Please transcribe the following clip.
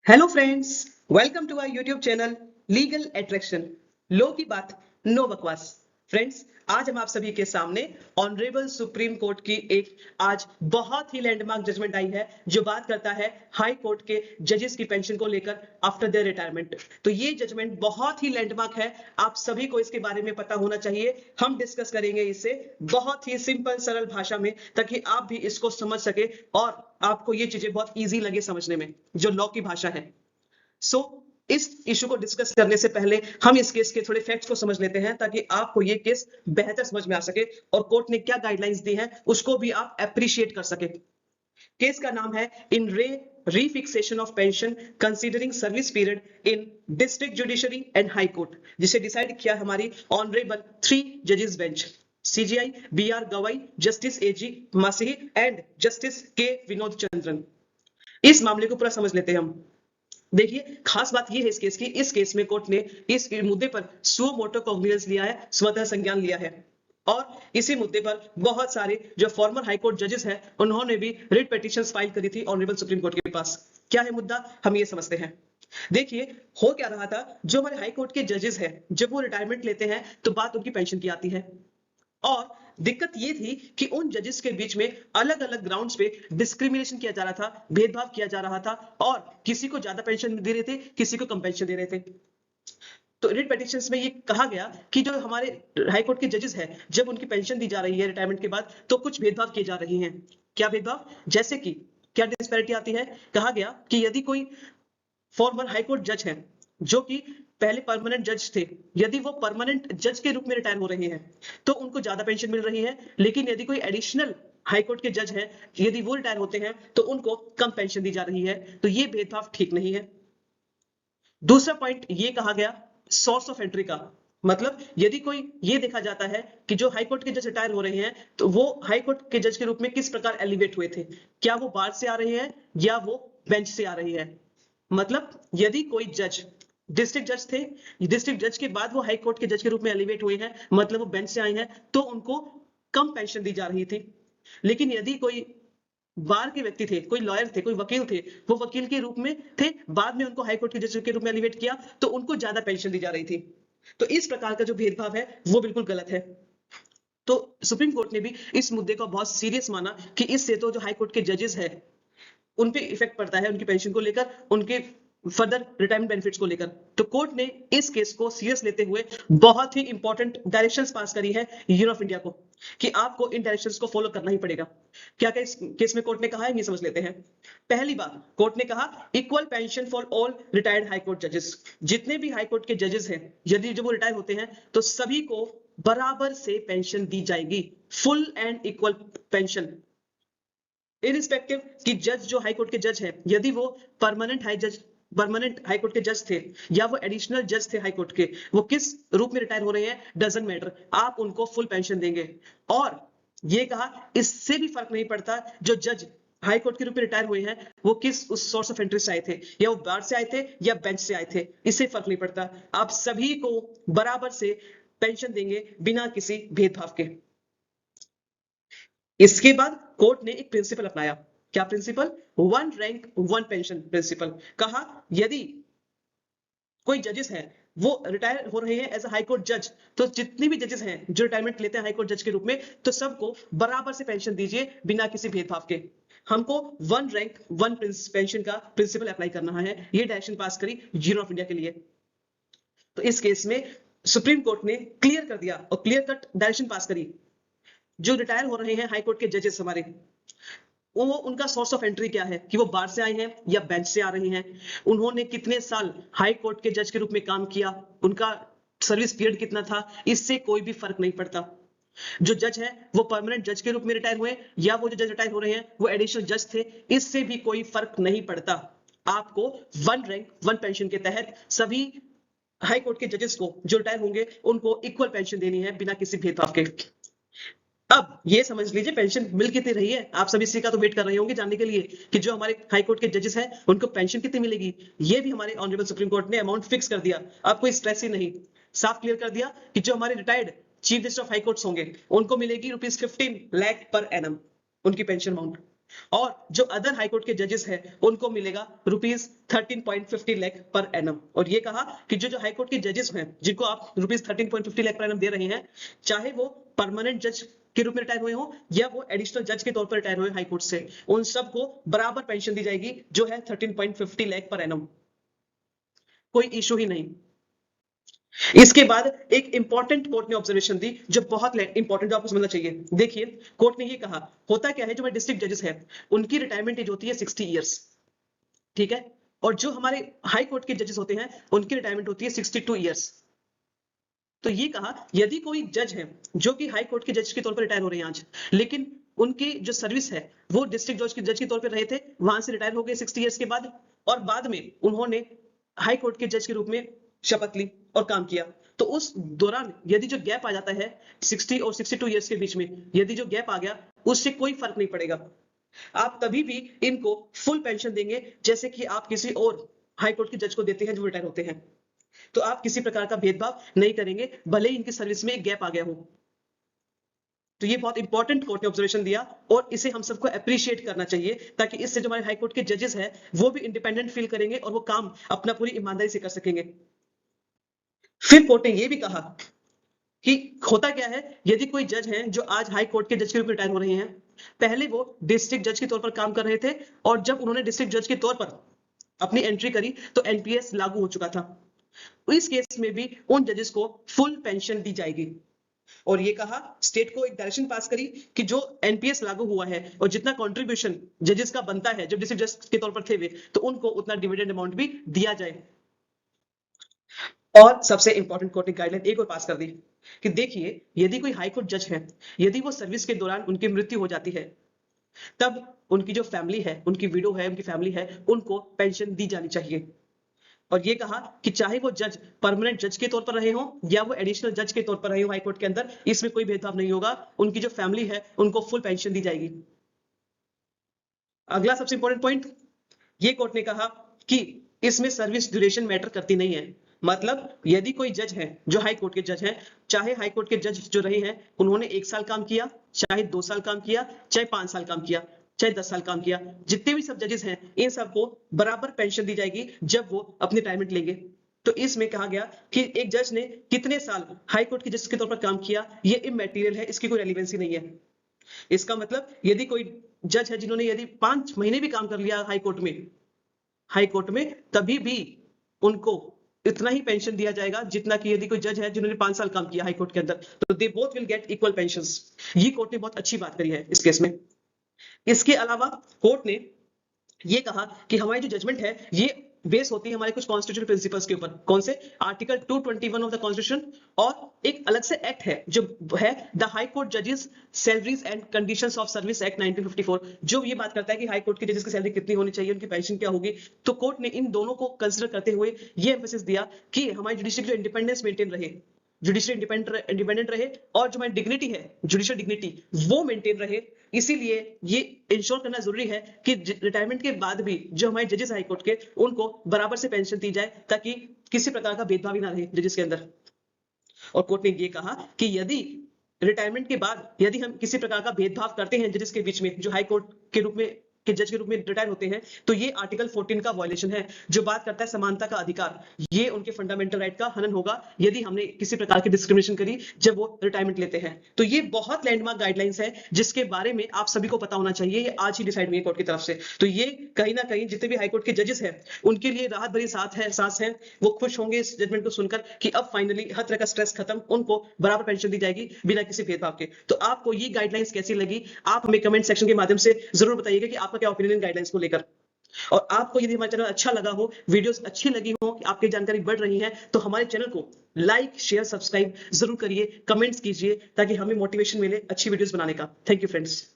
Hello friends, welcome to our YouTube channel legal attraction. लो की बात, नो बकवास। फ्रेंड्स, आज हम आप सभी के सामने ऑनरेबल सुप्रीम कोर्ट की एक आज बहुत ही लैंडमार्क जजमेंट आई है जो बात करता है हाई कोर्ट के जजेस की पेंशन को लेकर आफ्टर देयर रिटायरमेंट। तो ये जजमेंट बहुत ही लैंडमार्क है, आप सभी को इसके बारे में पता होना चाहिए। हम डिस्कस करेंगे इसे बहुत ही सिंपल सरल भाषा में ताकि आप भी इसको समझ सके और आपको ये चीजें बहुत ईजी लगे समझने में, जो लॉ की भाषा है। सो इस इशू को डिस्कस करने से पहले हम इस केस के थोड़े फैक्ट्स को समझ लेते हैं ताकि आपको ये केस बेहतर समझ में आ सके और कोर्ट ने क्या गाइडलाइंस दी हैं उसको भी आप अप्रिशिएट कर सके। केस का नाम है in re refixation of pension considering service period in district judiciary and high court, जिसे डिसाइड किया हमारी ऑनरेबल 3 जजेस bench CGI B R Gavai, justice A G Masih and justice K Vinod Chandran. इस मामले को पूरा समझ लेते हैं हम। देखिए, खास बात यह है इस केस की, इस केस में कोर्ट ने इस मुद्दे पर सुओ मोटो कॉग्निजेंस लिया है, स्वतः संज्ञान लिया है। और इसी मुद्दे पर बहुत सारे जो फॉर्मर हाई कोर्ट जजेस हैं उन्होंने भी रिट पिटीशंस फाइल करी थी ऑनरेबल सुप्रीम कोर्ट के पास। क्या है मुद्दा, हम ये समझते हैं। देखिए, हो क्या रहा था, जो हमारे हाई कोर्ट के जजेस हैं जब वो रिटायरमेंट लेते हैं तो बात उनकी पेंशन की आती है। और दिक्कत ये थी कि उन जजेस के बीच में अलग अलग ग्राउंड्स पे डिस्क्रिमिनेशन किया जा रहा था, भेदभाव किया जा रहा था और किसी को ज्यादा पेंशन दे रहे थे, किसी को कम पेंशन दे रहे थे। तो रिट पिटीशंस में ये कहा गया कि जो हमारे हाई कोर्ट के जजेस हैं जब उनकी पेंशन दी जा रही है रिटायरमेंट के बाद तो कुछ भेदभाव किए जा रहे हैं। क्या भेदभाव, जैसे कि क्या डिस्पैरिटी आती है। कहा गया कि यदि कोई फॉर्मर हाई कोर्ट जज है जो कि पहले परमानेंट जज थे, यदि वो परमानेंट जज के रूप में रिटायर हो रहे हैं तो उनको ज्यादा पेंशन मिल रही है, लेकिन यदि कोई एडिशनल हाई कोर्ट के जज है यदि वो रिटायर होते हैं तो उनको कम पेंशन दी जा रही है। तो ये भेदभाव ठीक नहीं है। दूसरा पॉइंट ये कहा गया सोर्स ऑफ एंट्री का, मतलब यदि कोई ये देखा जाता है कि जो हाई कोर्ट के जज रिटायर हो रहे हैं तो वो हाई कोर्ट के जज के रूप में किस प्रकार एलिवेट हुए थे, क्या वो बार से आ रहे हैं या वो बेंच से आ रही है। मतलब यदि कोई जज डिस्ट्रिक्ट जज थे, डिस्ट्रिक्ट जज के बाद वो हाई कोर्ट के जज के रूप में एलिवेट हुए हैं, मतलब वो बेंच से आए हैं, तो उनको कम पेंशन दी जा रही थी। लेकिन यदि कोई बार के व्यक्ति थे, कोई लॉयर थे, कोई वकील थे, वो वकील के रूप में थे, बाद में उनको हाई कोर्ट के जज के रूप में एलिवेट किया तो उनको ज्यादा पेंशन दी जा रही थी। तो इस प्रकार का जो भेदभाव है वो बिल्कुल गलत है। तो सुप्रीम कोर्ट ने भी इस मुद्दे को बहुत सीरियस माना कि इससे तो जो हाई कोर्ट के जजेस हैं उन पे इफेक्ट पड़ता है, उनकी पेंशन को लेकर, उनके फर्दर रिटायरमेंट बेनिफिट्स को लेकर। तो कोर्ट ने इस केस को सीरियस लेते हुए बहुत ही इंपॉर्टेंट डायरेक्शंस पास करी है यूनियन ऑफ इंडिया को कि आपको इन डायरेक्शंस को फॉलो करना ही पड़ेगा। क्या क्या इस केस में कोर्ट ने कहा है ये समझ लेते हैं। पहली बात, कोर्ट ने कहा equal pension for all retired high court जजेस। जितने भी हाई कोर्ट के जजेस हैं यदि जब वो रिटायर होते हैं तो सभी को बराबर से पेंशन दी जाएगी, full and equal pension, irrespective कि जज जो हाई कोर्ट के जज हैं यदि वो परमानेंट हाई कोर्ट के जज थे या वो एडिशनल जज थे हाई कोर्ट के, वो किस रूप में रिटायर हो रहे हैं डजंट मैटर, आप उनको फुल पेंशन देंगे। और ये कहा इससे भी फर्क नहीं पड़ता जो जज हाई कोर्ट के रूप में रिटायर हुए हैं वो किस उस सोर्स ऑफ एंट्री से आए थे, या वो बार से आए थे या बेंच से आए थे, इससे फर्क नहीं पड़ता, आप सभी को बराबर से पेंशन देंगे बिना किसी भेदभाव के। इसके बाद कोर्ट ने एक प्रिंसिपल अपनाया। क्या principle, one rank one pension principle. कहा यदि कोई जजेस हैं वो रिटायर हो रहे हैं एज अ हाई कोर्ट जज, तो जितने भी जजेस हैं जो रिटायरमेंट लेते हैं हाई कोर्ट जज के रूप में तो सबको बराबर से पेंशन दीजिए बिना किसी भेदभाव के। हमको वन रैंक वन पेंशन का प्रिंसिपल अप्लाई करना है, ये डायरेक्शन पास करी यूनियन ऑफ इंडिया के लिए। तो इस केस में सुप्रीम कोर्ट ने क्लियर कर दिया और क्लियर कट डायरेक्शन पास करी, जो रिटायर हो रहे हैं हाई कोर्ट के जजेस हमारे, वो उनका सोर्स ऑफ एंट्री क्या है, कि वो बार से आए हैं या बेंच से आ रहे हैं, उन्होंने कितने साल हाई कोर्ट के जज के रूप में काम किया, उनका सर्विस पीरियड कितना था, इससे कोई भी फर्क नहीं पड़ता। जो जज है वो परमानेंट जज के रूप में रिटायर हुए या वो जो जज रिटायर हो रहे हैं वो एडिशनल जज थे, इससे भी कोई फर्क नहीं पड़ता। आपको वन रैंक वन पेंशन के तहत सभी हाई कोर्ट के जजेस को जो रिटायर होंगे उनको इक्वल पेंशन देनी है बिना किसी भेदभाव के। अब ये समझ लीजिए पेंशन मिल कितनी रही है, आप सभी इसी का तो वेट कर रहे होंगे जानने के लिए कि जो हमारे हाई कोर्ट के जजेस हैं उनको पेंशन कितनी मिलेगी। ये भी हमारे ऑनरेबल सुप्रीम कोर्ट ने अमाउंट फिक्स कर दिया, अब कोई स्ट्रेस ही नहीं, साफ क्लियर कर दिया कि जो हमारे retired chief justice of high courts होंगे उनको मिलेगी ₹15 लाख पर एनम उनकी पेंशन अमाउंट। और जो अदर हाईकोर्ट के जजेस हैं उनको मिलेगा ₹13.50 लाख पर एनम। और ये कहा कि जो हाईकोर्ट के जजेस हैं जिनको आप ₹13.50 लाख पर एनम दे रहे हैं, चाहे वो परमानेंट जज के रूप में रिटायर हुए हो या वो एडिशनल जज के तौर पर रिटायर हुए हाईकोर्ट से, उन सबको बराबर पेंशन दी जाएगी जो है 13.50 लाख पर एनम। कोई इशू ही नहीं। इसके बाद एक इंपॉर्टेंट कोर्ट ने ऑब्जर्वेशन दी जो बहुत इंपॉर्टेंट, आपको समझना चाहिए। देखिए, कोर्ट ने ये कहा, होता क्या है, जो हमारे डिस्ट्रिक्ट जजेस हैं उनकी रिटायरमेंट एज होती है 60 ईयर्स, ठीक है, और जो हमारे हाई कोर्ट के जजेस होते हैं उनकी रिटायरमेंट होती है 62 ईयर्स। तो ये कहा, यदि कोई जज है जो कि हाई कोर्ट के जज के तौर पर रिटायर हो रहे हैं आज, लेकिन उनकी जो सर्विस है वो डिस्ट्रिक्ट जज के तौर पर रहे थे, वहां से रिटायर हो गए 60 ईयर्स के बाद, और बाद में उन्होंने हाई कोर्ट के जज के रूप में शपथ ली और काम किया, तो उस दौरान यदि जो गैप आ जाता है 60 और 62 ईयर्स के बीच में, यदि जो गैप आ गया, उससे कोई फर्क नहीं पड़ेगा। आप तभी भी इनको फुल पेंशन देंगे जैसे कि आप किसी और हाई कोर्ट के जज को देते हैं जो रिटायर होते हैं। तो आप किसी प्रकार का भेदभाव नहीं करेंगे, भले ही इनकी सर्विस में एक गैप आ गया हो। तो ये बहुत इंपॉर्टेंट कोर्ट ने ऑब्जर्वेशन दिया और इसे हम सबको अप्रिशिएट करना चाहिए, ताकि इससे जो हमारे हाई कोर्ट के जजेस हैं वो भी इंडिपेंडेंट फील करेंगे और वो काम अपना पूरी ईमानदारी से कर सकेंगे। फिर कोर्ट ने ये भी कहा कि होता क्या है, यदि कोई जज है जो आज हाई कोर्ट के जज के रूप में रिटायर हो रहे हैं, पहले वो डिस्ट्रिक्ट जज के तौर पर काम कर रहे थे, और जब उन्होंने डिस्ट्रिक्ट जज के तौर पर अपनी एंट्री करी तो एनपीएस लागू हो चुका था। इस केस में भी उन जजेस को फुल पेंशन दी जाएगी। और ये कहा, स्टेट को एक डायरेक्शन पास करी कि जो एनपीएस लागू हुआ है और जितना कंट्रीब्यूशन जजेस का बनता है जब डिस्ट्रिक्ट जज के तौर पर थे वे, तो उनको उतना डिविडेंड अमाउंट भी दिया जाए। और सबसे इंपॉर्टेंट कोर्ट ने गाइडलाइन एक और पास कर दी कि देखिए, यदि कोई हाई कोर्ट जज है, यदि वो सर्विस के दौरान उनकी मृत्यु हो जाती है, तब उनकी जो फैमिली है, उनकी विडो है, उनकी फैमिली है, उनको पेंशन दी जानी चाहिए। और ये कहा कि चाहे वो जज परमानेंट जज के तौर पर रहे हो या वो एडिशनल जज के तौर पर रहे हो हाई कोर्ट के अंदर, इसमें कोई भेदभाव नहीं होगा, उनकी जो फैमिली है उनको फुल पेंशन दी जाएगी। अगला सबसे इंपॉर्टेंट पॉइंट, ये कोर्ट ने कहा कि इसमें सर्विस ड्यूरेशन मैटर करती नहीं है। मतलब यदि कोई जज है जो हाई कोर्ट के जज हैं, चाहे हाई कोर्ट के जज जो रहे हैं उन्होंने 1 साल काम किया, चाहे 2 साल काम किया, चाहे 5 साल काम किया, चाहे 10 साल काम किया, जितने भी सब जजेस हैं इन सबको बराबर पेंशन दी जाएगी जब वो अपनी रिटायरमेंट लेंगे। तो इसमें कहा गया कि एक जज ने कितने साल हाई कोर्ट के जज के तौर पर काम किया, ये इमैटेरियल है, इसकी कोई रेलिवेंसी नहीं है। इसका मतलब यदि कोई जज है जिन्होंने यदि 5 महीने भी काम कर लिया हाई कोर्ट में, तभी भी उनको इतना ही पेंशन दिया जाएगा जितना कि यदि कोई जज है जिन्होंने 5 साल काम किया हाई कोर्ट के अंदर, तो they both will get equal pensions. ये कोर्ट ने बहुत अच्छी बात करी है इस केस में। इसके अलावा कोर्ट ने ये कहा कि हमारी जो जजमेंट है ये बेस होती है हमारे कुछ कॉन्स्टिट्यूशनल प्रिंसिपल्स के ऊपर। कौन से? आर्टिकल 221 ऑफ द कॉन्स्टिट्यूशन, और एक अलग से एक्ट है जो है द हाई कोर्ट जजेस salaries and conditions of service act 1954, जो ये बात करता है कि हाई कोर्ट के जजेस की सैलरी कितनी होनी चाहिए, उनकी पेंशन क्या होगी। तो कोर्ट ने इन दोनों को कंसिडर करते हुए ये एम्फेसिस दिया कि हमारी जुडिशरी जो इंडिपेंडेंस मेंटेन रहे, जुडिशरी इंडिपेंडेंट रहे, और जो हमारी डिग्निटी है, जुडिशियल डिग्निटी, वो मेंटेन रहे। इसीलिए ये इंश्योर करना जरूरी है कि रिटायरमेंट के बाद भी जो हमारे जजेस हाई कोर्ट के, उनको बराबर से पेंशन दी जाए, ताकि किसी प्रकार का भेदभाव ही ना रहे जजेस के अंदर। और कोर्ट ने ये कहा कि यदि रिटायरमेंट के बाद यदि हम किसी प्रकार का भेदभाव करते हैं जजेस के बीच में, जो हाई कोर्ट के रूप में के जज के रूप में रिटायर होते हैं, तो ये आर्टिकल 14 का वायलेशन है, जो बात करता है समानता का अधिकार। ये उनके फंडामेंटल राइट का हनन होगा यदि हमने किसी प्रकार की डिस्क्रिमिनेशन करी जब वो रिटायरमेंट लेते हैं। तो ये बहुत लैंडमार्क गाइडलाइंस है जिसके बारे में आप सभी को पता होना चाहिए। ये आज ही डिसाइड हुई कोर्ट की तरफ से। तो ये कहीं ना कहीं जितने भी हाईकोर्ट के जजेस हैं उनके लिए राहत भरी सांस है। वो खुश होंगे इस जजमेंट को सुनकर कि अब फाइनली हर तरह का स्ट्रेस खत्म, उनको बराबर पेंशन दी जाएगी बिना किसी भेदभाव के। तो आपको ये गाइडलाइंस कैसी लगी, आप हमें कमेंट सेक्शन के माध्यम से जरूर बताइएगा कि आपका क्या ओपिनियन गाइडलाइंस को लेकर। और आपको यदि हमारा चैनल अच्छा लगा हो, वीडियोस अच्छी लगी हो, कि आपकी जानकारी बढ़ रही है, तो हमारे चैनल को लाइक, शेयर, सब्सक्राइब जरूर करिए, कमेंट्स कीजिए, ताकि हमें मोटिवेशन मिले अच्छी वीडियोस बनाने का। Thank you friends.